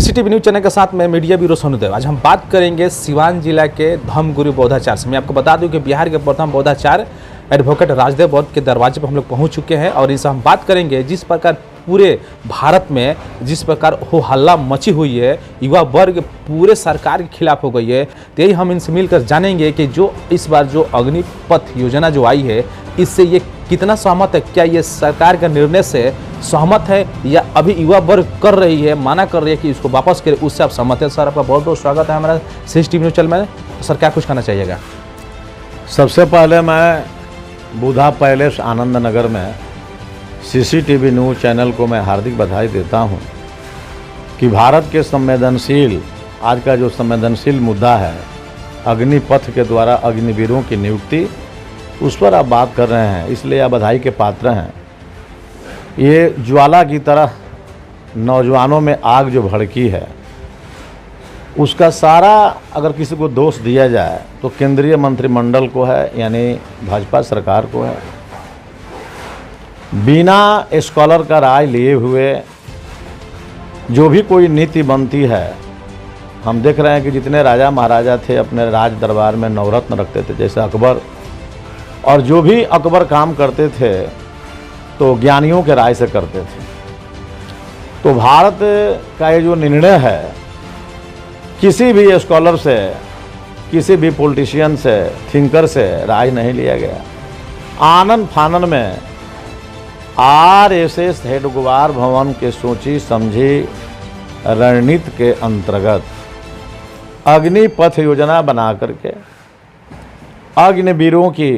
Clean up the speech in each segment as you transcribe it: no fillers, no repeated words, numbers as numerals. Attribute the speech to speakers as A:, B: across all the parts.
A: CCTV news channel के साथ मैं मीडिया ब्यूरो सोनूदेव। आज हम बात करेंगे सिवान जिला के धर्मगुरु बौद्धाचार्य से। मैं आपको बता दूं कि बिहार के प्रथम बौद्धाचार्य एडवोकेट राजदेव बौद्ध के दरवाजे पर हम लोग पहुंच चुके हैं और इनसे हम बात करेंगे जिस प्रकार पूरे भारत में जिस प्रकार हो हल्ला मची हुई है, युवा वर्ग पूरे सरकार के खिलाफ हो गई है, तो यही हम इनसे मिलकर जानेंगे कि जो इस बार जो अग्निपथ योजना जो आई है इससे ये कितना सहमत है। क्या ये सरकार के निर्णय से सहमत है या अभी युवा वर्ग कर रही है, माना कर रही है कि इसको वापस करे, उससे आप सहमत है? सर आपका बहुत बहुत स्वागत है हमारा सीसीटीवी न्यूज चैनल में। सर क्या कुछ कहना चाहिएगा?
B: सबसे पहले मैं बुधा पैलेस आनंद नगर में सीसीटीवी न्यूज चैनल को मैं हार्दिक बधाई देता हूं कि भारत के संवेदनशील आज का जो संवेदनशील मुद्दा है अग्निपथ के द्वारा अग्निवीरों की नियुक्ति, उस पर आप बात कर रहे हैं, इसलिए आप बधाई के पात्र हैं। ये ज्वाला की तरह नौजवानों में आग जो भड़की है उसका सारा अगर किसी को दोष दिया जाए तो केंद्रीय मंत्रिमंडल को है, यानी भाजपा सरकार को है। बिना स्कॉलर का राय लिए हुए जो भी कोई नीति बनती है, हम देख रहे हैं कि जितने राजा महाराजा थे अपने राज दरबार में नवरत्न रखते थे, जैसे अकबर, और जो भी अकबर काम करते थे तो ज्ञानियों के राय से करते थे। तो भारत का ये जो निर्णय है किसी भी स्कॉलर से, किसी भी पॉलिटिशियन से, थिंकर से राय नहीं लिया गया। आनंद फानन में आरएसएस हेडक्वार्टर भवन के सोची समझी रणनीति के अंतर्गत अग्निपथ योजना बना करके अग्निवीरों की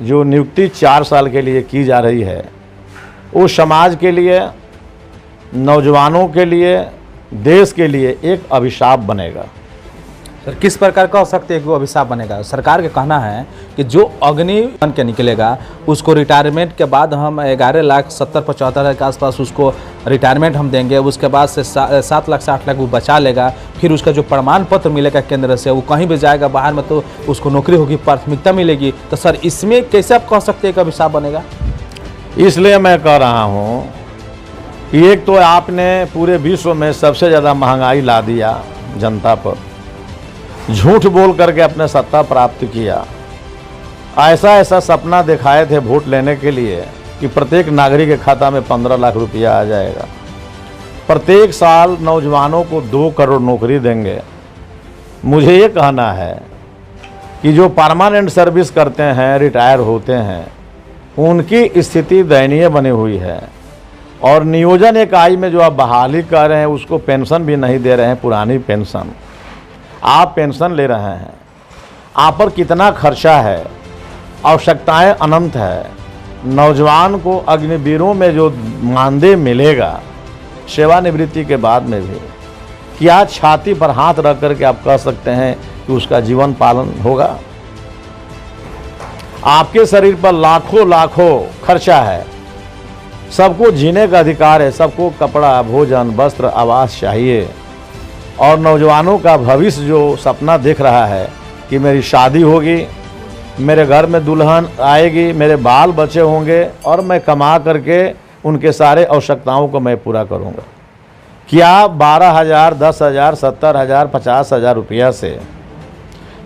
B: जो नियुक्ति 4 साल के लिए की जा रही है, वो समाज के लिए, नौजवानों के लिए, देश के लिए एक अभिशाप बनेगा।
A: सर किस प्रकार का हो सकता है कि वो अभिशाप बनेगा? सरकार का कहना है कि जो अग्नि बन के निकलेगा उसको रिटायरमेंट के बाद हम 11,70,75,000 के आसपास उसको रिटायरमेंट हम देंगे, उसके बाद से 7 लाख से 8 लाख वो बचा लेगा, फिर उसका जो प्रमाण पत्र मिलेगा केंद्र से, वो कहीं भी जाएगा बाहर में तो उसको नौकरी होगी, प्राथमिकता मिलेगी। तो सर इसमें कैसे आप कह सकते हैं कि अभिशाप बनेगा?
B: इसलिए मैं कह रहा हूँ कि एक तो आपने पूरे विश्व में सबसे ज़्यादा महंगाई ला दिया जनता पर, झूठ बोल करके अपने सत्ता प्राप्त किया। ऐसा सपना दिखाए थे वोट लेने के लिए कि प्रत्येक नागरिक के खाता में 15 लाख रुपया आ जाएगा, प्रत्येक साल नौजवानों को 2 करोड़ नौकरी देंगे। मुझे ये कहना है कि जो परमानेंट सर्विस करते हैं, रिटायर होते हैं, उनकी स्थिति दयनीय बनी हुई है। और नियोजन इकाई में जो आप बहाली कर रहे हैं उसको पेंशन भी नहीं दे रहे हैं, पुरानी पेंशन। आप पेंशन ले रहे हैं, आप पर कितना खर्चा है, आवश्यकताएं अनंत है। नौजवान को अग्निवीरों में जो मानदेय मिलेगा सेवानिवृत्ति के बाद में भी, क्या छाती पर हाथ रख करके आप कह सकते हैं कि उसका जीवन पालन होगा? आपके शरीर पर लाखों लाखों खर्चा है, सबको जीने का अधिकार है, सबको कपड़ा, भोजन, वस्त्र, आवास चाहिए। और नौजवानों का भविष्य जो सपना देख रहा है कि मेरी शादी होगी, मेरे घर में दुल्हन आएगी, मेरे बाल बच्चे होंगे और मैं कमा करके उनके सारे आवश्यकताओं को मैं पूरा करूंगा। क्या 12,000, 10,000, 70,000, 50,000 रुपया से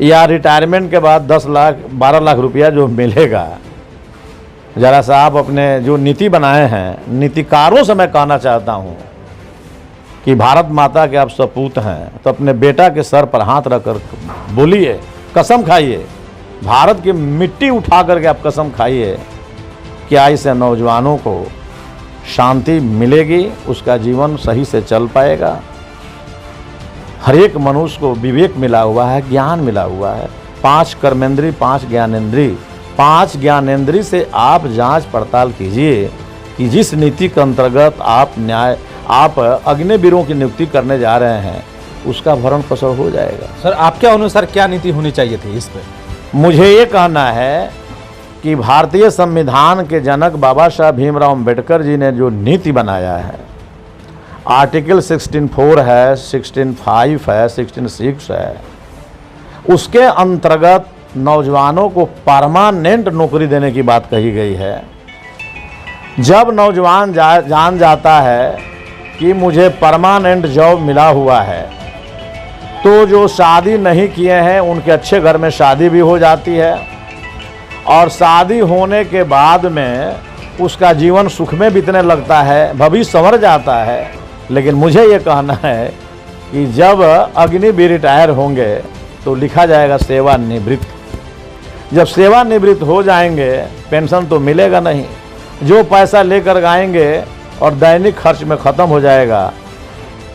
B: या रिटायरमेंट के बाद 10 लाख, 12 लाख रुपया जो मिलेगा, ज़रा सा आप अपने जो नीति बनाए हैं, नीतिकारों से मैं कहना चाहता हूँ कि भारत माता के आप सपूत हैं तो अपने बेटा के सर पर हाथ रखकर बोलिए, कसम खाइए, भारत की मिट्टी उठा करके आप कसम खाइए, क्या इससे नौजवानों को शांति मिलेगी, उसका जीवन सही से चल पाएगा। हर एक मनुष्य को विवेक मिला हुआ है, ज्ञान मिला हुआ है, 5 कर्मेंद्री, 5 ज्ञानेंद्री, 5 ज्ञानेंद्री से आप जांच पड़ताल कीजिए कि जिस नीति के अंतर्गत आप अग्निवीरों की नियुक्ति करने जा रहे हैं उसका भरण पोषण हो जाएगा।
A: सर आपके अनुसार क्या नीति होनी चाहिए थी इस पे?
B: मुझे ये कहना है कि भारतीय संविधान के जनक बाबा साहब भीमराव अम्बेडकर जी ने जो नीति बनाया है, आर्टिकल 16(4) है, 16(5) है, 16(6) है, उसके अंतर्गत नौजवानों को परमानेंट नौकरी देने की बात कही गई है। जब नौजवान जान जाता है कि मुझे परमानेंट जॉब मिला हुआ है, तो जो शादी नहीं किए हैं उनके अच्छे घर में शादी भी हो जाती है और शादी होने के बाद में उसका जीवन सुख में बीतने लगता है, भविष्य संवर जाता है। लेकिन मुझे ये कहना है कि जब अग्निवीर रिटायर होंगे तो लिखा जाएगा सेवानिवृत्त। जब सेवानिवृत्त हो जाएंगे पेंशन तो मिलेगा नहीं, जो पैसा लेकर आएंगे और दैनिक खर्च में ख़त्म हो जाएगा,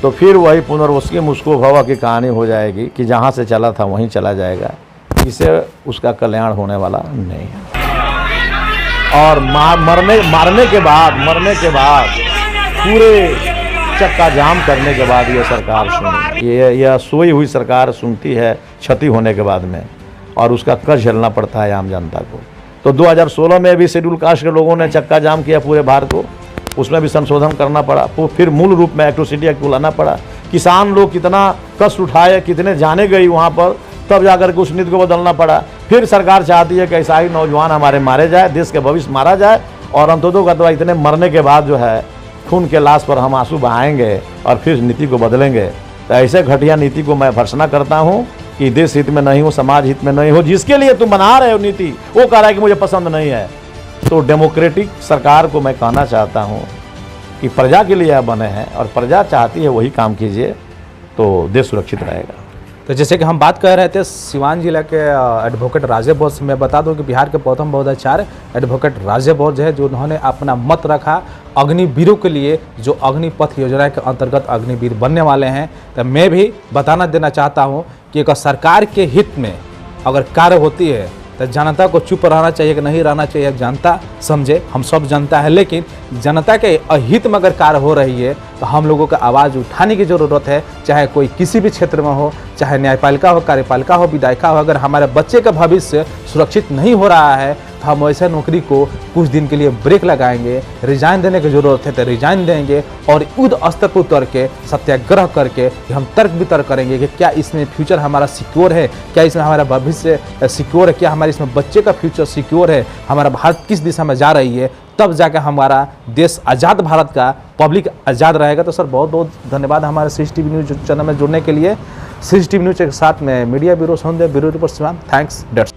B: तो फिर वही पुनर्वसु मुस्को भवा की कहानी हो जाएगी कि जहाँ से चला था वहीं चला जाएगा। इससे उसका कल्याण होने वाला नहीं है। और मरने के बाद पूरे चक्का जाम करने के बाद ये सरकार सुनी, यह सोई हुई सरकार सुनती है क्षति होने के बाद में, और उसका कर्ज झेलना पड़ता है आम जनता को। तो 2016 में भी शेड्यूल कास्ट के लोगों ने चक्का जाम किया पूरे भारत को, उसमें भी संशोधन करना पड़ा, तो फिर मूल रूप में एट्रोसिटी एक्ट को लाना पड़ा। किसान लोग कितना कष्ट उठाए, कितने जाने गई वहाँ पर, तब जाकर के उस नीति को बदलना पड़ा। फिर सरकार चाहती है कि ऐसा ही नौजवान हमारे मारे जाए, देश के भविष्य मारा जाए, और अंततोगत्वा इतने मरने के बाद जो है खून के लाश पर हम आंसू बहाएंगे और फिर नीति को बदलेंगे। तो ऐसे घटिया नीति को मैं भर्त्सना करता हूँ कि देश हित में नहीं हो, समाज हित में नहीं हो। जिसके लिए तुम बना रहे हो नीति, वो कह रहा है कि मुझे पसंद नहीं है। तो डेमोक्रेटिक सरकार को मैं कहना चाहता हूँ कि प्रजा के लिए आप बने हैं और प्रजा चाहती है वही काम कीजिए, तो देश सुरक्षित रहेगा।
A: तो जैसे कि हम बात कर रहे थे सिवान जिला के एडवोकेट राजे बोस से, मैं बता दूं कि बिहार के प्रथम बौद्धाचार्य एडवोकेट राजे बोस है, जो उन्होंने अपना मत रखा अग्निवीरों के लिए, जो अग्निपथ योजना के अंतर्गत अग्निवीर बनने वाले हैं। तो मैं भी बताना देना चाहता हूं कि अगर सरकार के हित में अगर कार्य होती है तो जनता को चुप रहना चाहिए कि नहीं रहना चाहिए, जनता समझे, हम सब जनता है। लेकिन जनता के अहित में अगर कार्य हो रही है तो हम लोगों को आवाज़ उठाने की ज़रूरत है, चाहे कोई किसी भी क्षेत्र में हो, चाहे न्यायपालिका हो, कार्यपालिका हो, विधायिका हो। अगर हमारे बच्चे का भविष्य सुरक्षित नहीं हो रहा है तो हम ऐसे नौकरी को कुछ दिन के लिए ब्रेक लगाएंगे, रिजाइन देने की ज़रूरत है तो रिजाइन देंगे, और युद्ध स्तर पर उतर के सत्याग्रह करके हम तर्क वितर्क करेंगे कि क्या इसमें फ्यूचर हमारा सिक्योर है, क्या इसमें हमारा भविष्य सिक्योर है, क्या हमारे इसमें बच्चे का फ्यूचर सिक्योर है, हमारा भारत किस दिशा में जा रही है। तब जाकर हमारा देश आज़ाद भारत का पब्लिक आज़ाद रहेगा। तो सर बहुत बहुत धन्यवाद हमारे CCTV न्यूज़ चैनल में जुड़ने के लिए। CCTV न्यूज़ के साथ में मीडिया ब्यूरो संदेह bureau report Siwan. Thanks dates.